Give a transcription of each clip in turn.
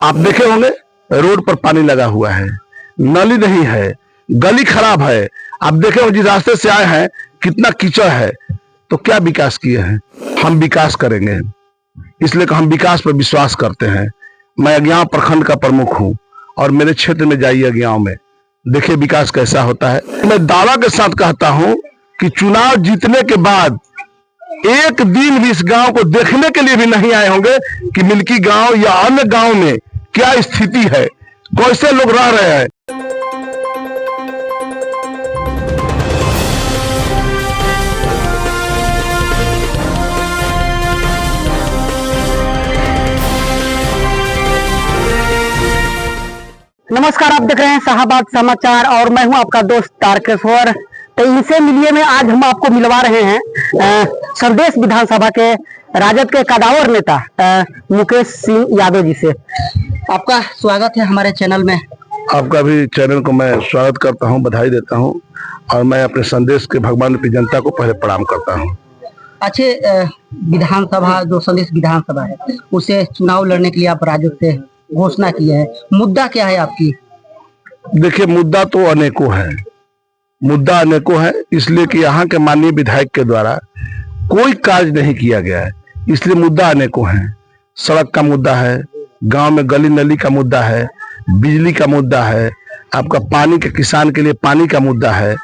आप देखे होंगे रोड पर पानी लगा हुआ है, नाली नहीं है, गली खराब है। आप देखे होंगे जिस रास्ते से आए हैं कितना कीचड़ है। तो क्या विकास किए हैं? हम विकास करेंगे, इसलिए कि हम विकास पर विश्वास करते हैं। मैं अज्ञाव प्रखंड का प्रमुख हूं और मेरे क्षेत्र में जाइए अज्ञाव में, देखिए विकास कैसा होता है। मैं दावा के साथ कहता हूं कि चुनाव जीतने के बाद एक दिन भी इस गांव को देखने के लिए भी नहीं आए होंगे कि मिल्की गांव या अन्य गांव में क्या स्थिति है, कैसे लोग रह रहे हैं। नमस्कार, आप देख रहे हैं शाहबाद समाचार और मैं हूं आपका दोस्त तारकेश्वर। तो इनसे मिलिए में आज हम आपको मिलवा रहे हैं संदेश विधानसभा के राजद के कदावर नेता मुकेश सिंह यादव जी से। आपका स्वागत है हमारे चैनल में। आपका भी चैनल को मैं स्वागत करता हूं, बधाई देता हूं और मैं अपने संदेश के भगवान की जनता को पहले प्रणाम करता हूं। अच्छे, विधानसभा जो संदेश विधानसभा है उसे चुनाव लड़ने के लिए आप राजद से घोषणा की है, मुद्दा क्या है आपकी? देखिए, मुद्दा तो अनेकों है, मुद्दा अनेकों है, इसलिए कि यहाँ के माननीय विधायक के द्वारा कोई कार्य नहीं किया गया है, इसलिए मुद्दा अनेकों है। सड़क का मुद्दा है, गांव में गली नली का मुद्दा है, बिजली का मुद्दा है, आपका पानी के किसान के लिए पानी का मुद्दा है,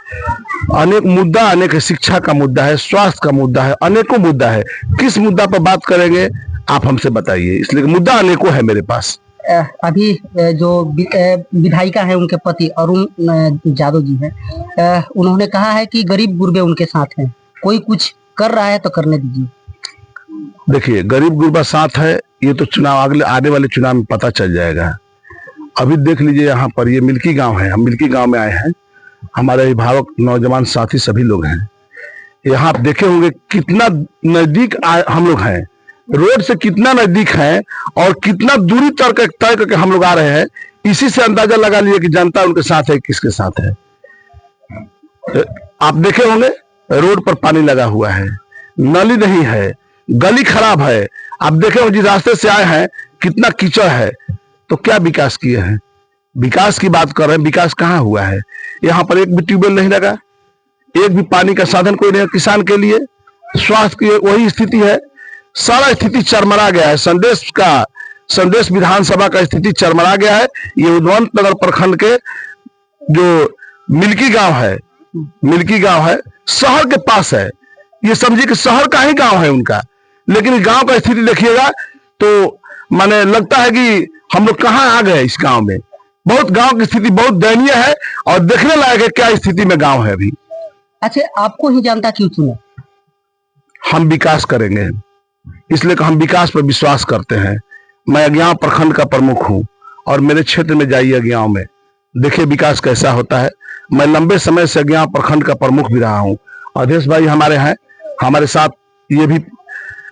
अनेक मुद्दा, अनेक शिक्षा का मुद्दा है, स्वास्थ्य का मुद्दा है, अनेकों मुद्दा है। किस मुद्दा पर बात करेंगे आप हमसे बताइए, इसलिए मुद्दा अनेकों है मेरे पास। अभी जो विधायिका है उनके पति अरुण यादव जी हैं, उन्होंने कहा है कि गरीब गुरबे उनके साथ हैं, कोई कुछ कर रहा है तो करने दीजिए। देखिए, गरीब गुरबा साथ है, ये तो चुनाव अगले आने वाले चुनाव में पता चल जाएगा। अभी देख लीजिए, यहाँ पर ये मिल्की गांव है, हम मिल्की गांव में आए हैं, हमारे अभिभावक नौजवान साथी सभी लोग हैं। यहाँ आप देखे होंगे कितना नजदीक हम लोग हैं, रोड से कितना नजदीक है और कितना दूरी तय करके हम लोग आ रहे हैं। इसी से अंदाजा लगा लीजिए कि जनता उनके साथ है, किसके साथ है। आप देखे होंगे रोड पर पानी लगा हुआ है, नाली नहीं है, गली खराब है। आप देखे होंगे जिस रास्ते से आए हैं कितना कीचड़ है। तो क्या विकास किए हैं? विकास की बात कर रहे हैं, विकास कहाँ हुआ है? यहाँ पर एक भी ट्यूबवेल नहीं लगा, एक भी पानी का साधन कोई नहीं किसान के लिए, स्वास्थ्य की वही स्थिति है। सारा स्थिति चरमरा गया है। संदेश विधानसभा का स्थिति चरमरा गया है। ये उद्वंत नगर प्रखंड के जो मिल्की गांव है, शहर के पास है। ये समझिए कि शहर का ही गांव है उनका, लेकिन गांव का स्थिति देखिएगा तो माने लगता है कि हम लोग कहाँ आ गए इस गांव में। बहुत गांव की स्थिति बहुत दयनीय है और देखने लायक है क्या स्थिति में गांव है अभी। अच्छा, आपको ही जनता क्यों चुने? हम विकास करेंगे, इसलिए कि हम विकास पर विश्वास करते हैं। मैं अज्ञाव प्रखंड का प्रमुख हूं और मेरे क्षेत्र में जाइए अज्ञाव में, देखिए विकास कैसा होता है। मैं लंबे समय से अज्ञाव प्रखंड का प्रमुख भी रहा हूं। अध्यक्ष भाई हमारे हैं, हमारे साथ ये भी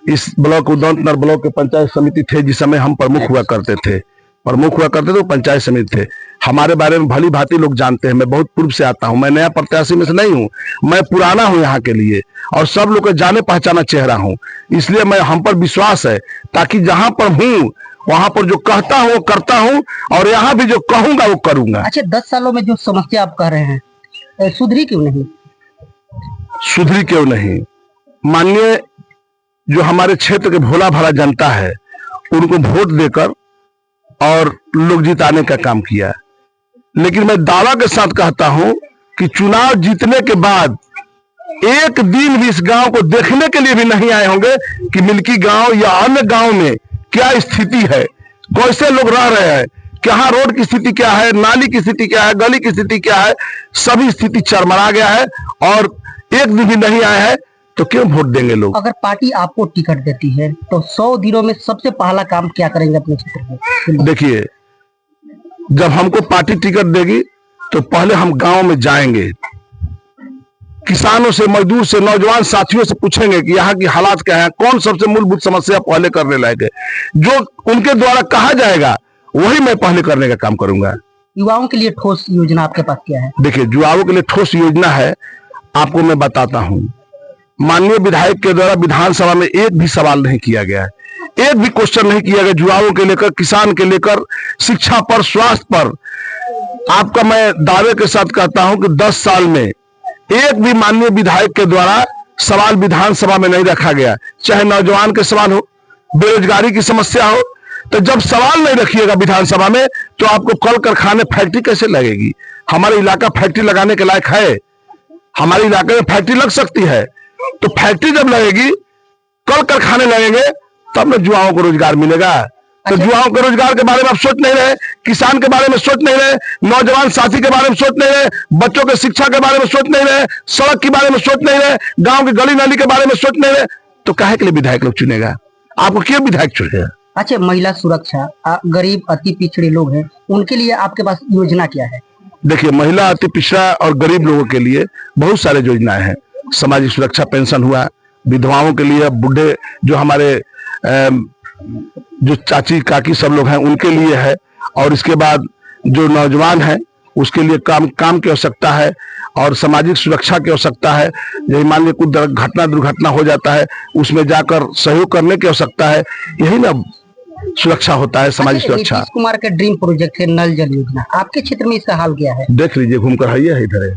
इस ब्लॉक उद्वंत नगर ब्लॉक के पंचायत समिति थे जिस समय हम प्रमुख हुआ करते थे तो पंचायत समिति थे। हमारे बारे में भली भांति लोग जानते हैं। मैं बहुत पूर्व से आता हूं, मैं नया प्रत्याशी में से नहीं हूं, मैं पुराना हूं यहाँ के लिए और सब लोग को जाने पहचाना चेहरा हूं। इसलिए मैं हम पर विश्वास है, ताकि जहां पर हूं वहां पर जो कहता हूं वो करता हूं और यहाँ भी जो कहूंगा वो करूंगा। अच्छा, 10 सालों में जो समस्या आप कह रहे हैं सुधरी क्यों नहीं? सुधरी क्यों नहीं? माननीय जो हमारे क्षेत्र के भोला भाला जनता है उनको वोट देकर और लोग जिताने का काम किया, लेकिन मैं दावा के साथ कहता हूं कि चुनाव जीतने के बाद एक दिन भी इस गांव को देखने के लिए भी नहीं आए होंगे कि मिल्की गांव या अन्य गांव में क्या स्थिति है, कैसे लोग रह रहे हैं, कहाँ रोड की स्थिति क्या है, नाली की स्थिति क्या है, गली की स्थिति क्या है। सभी स्थिति चरमरा गया है और एक दिन भी नहीं आए हैं, तो क्यों वोट देंगे लोग? अगर पार्टी आपको टिकट देती है तो 100 दिनों में सबसे पहला काम क्या करेंगे अपने क्षेत्र में? देखिए, जब हमको पार्टी टिकट देगी तो पहले हम गांव में जाएंगे, किसानों से, मजदूर से, नौजवान साथियों से पूछेंगे कि यहाँ की हालात क्या है, कौन सबसे मूलभूत समस्या पहले करने लायक है। जो उनके द्वारा कहा जाएगा वही मैं पहले करने का काम करूंगा। युवाओं के लिए ठोस योजना आपके पास क्या है? देखिए, युवाओं के लिए ठोस योजना है, आपको मैं बताता हूँ। माननीय विधायक के द्वारा विधानसभा में एक भी सवाल नहीं किया गया है, एक भी क्वेश्चन नहीं किया गया युवाओं के लेकर, किसान के लेकर, शिक्षा पर, स्वास्थ्य पर। आपका मैं दावे के साथ कहता हूं कि 10 साल में एक भी माननीय विधायक के द्वारा सवाल विधानसभा में नहीं रखा गया, चाहे नौजवान के सवाल हो, बेरोजगारी की समस्या हो। तो जब सवाल नहीं रखिएगा विधानसभा में तो आपको कल कारखाने फैक्ट्री कैसे लगेगी? हमारे इलाका फैक्ट्री लगाने के लायक है? हमारे इलाके में फैक्ट्री लग सकती है, तो फैक्ट्री जब लगेगी, कल कारखाने लगेंगे, तब ना युवाओं को रोजगार मिलेगा। तो युवाओं के रोजगार के बारे में आप सोच नहीं रहे, किसान के बारे में सोच नहीं रहे, नौजवान साथी के बारे में सोच नहीं रहे, बच्चों के शिक्षा के बारे में सोच नहीं रहे, सड़क के बारे में सोच नहीं रहे, गांव की गली नाली के बारे में सोच नहीं रहे, तो काहे के लिए विधायक लोग चुनेगा? आपको क्यों विधायक चुनेगा? अच्छा, महिला सुरक्षा, गरीब अति पिछड़े लोग हैं, उनके लिए आपके पास योजना क्या है? देखिए, महिला अति पिछड़ा और गरीब लोगों के लिए बहुत सारे योजनाएं हैं। सामाजिक सुरक्षा पेंशन हुआ, विधवाओं के लिए, बूढ़े जो हमारे जो चाची काकी सब लोग हैं उनके लिए है, और इसके बाद जो नौजवान हैं उसके लिए काम की आवश्यकता है, और सामाजिक सुरक्षा की आवश्यकता है। यही मान लीजिए कुछ घटना दुर्घटना हो जाता है, उसमें जाकर सहयोग करने की आवश्यकता है, यही ना सुरक्षा होता है, सामाजिक सुरक्षा। नीतीश कुमार का ड्रीम प्रोजेक्ट है नल जल योजना, आपके क्षेत्र में इसका हाल क्या है? देख लीजिए, घूमकर आइए, इधर है,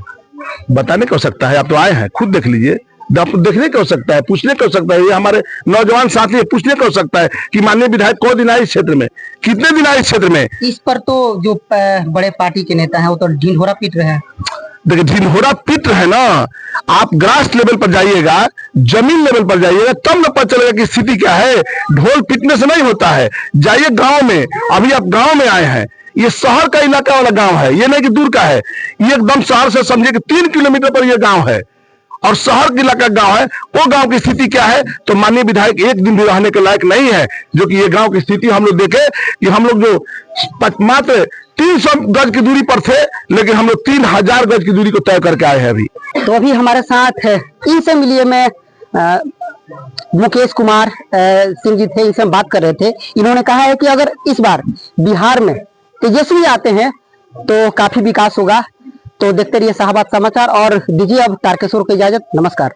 बताने की आवश्यकता है, आप तो आए हैं, खुद देख लीजिए, देखने की आवश्यकता है, पूछने की आवश्यकता है। ये हमारे नौजवान साथी है, पूछने की आवश्यकता है कि माननीय विधायक को दिन आए इस क्षेत्र में, कितने दिन आए इस क्षेत्र में। इस पर तो जो बड़े पार्टी के नेता हैं वो तो ढिंढोरा पीट रहे हैं। देखिए, ढिंढोरा पीट रहे ना, आप ग्रास लेवल पर जाइएगा, जमीन लेवल पर जाइएगा, तब न पता चलेगा कि स्थिति क्या है। ढोल पीटने से नहीं होता है, जाइए गांव में। अभी आप गांव में आए हैं, ये शहर का इलाका वाला गांव है, ये नहीं कि दूर का है, ये एकदम शहर से समझिए कि 3 किलोमीटर पर ये गांव है, और शहर के इलाका गांव है। वो गांव की स्थिति क्या है, तो माननीय विधायक एक दिन भी रहने के लायक नहीं है। जो कि ये गांव की स्थिति हम लोग देखे कि हम लोग जो मात्र 300 गज की दूरी पर थे, लेकिन हम लोग 3000 गज की दूरी को तय करके आए हैं अभी। तो अभी हमारे साथ है, इनसे मिलिए, मैं मुकेश कुमार सिंह जी थे, इनसे हम बात कर रहे थे। इन्होंने कहा है कि अगर इस बार बिहार में तेजस्वी आते हैं तो काफी विकास होगा। तो देखते रहिए शाहबाद समाचार, और दीजिए अब तारकेश्वर को इजाजत। नमस्कार।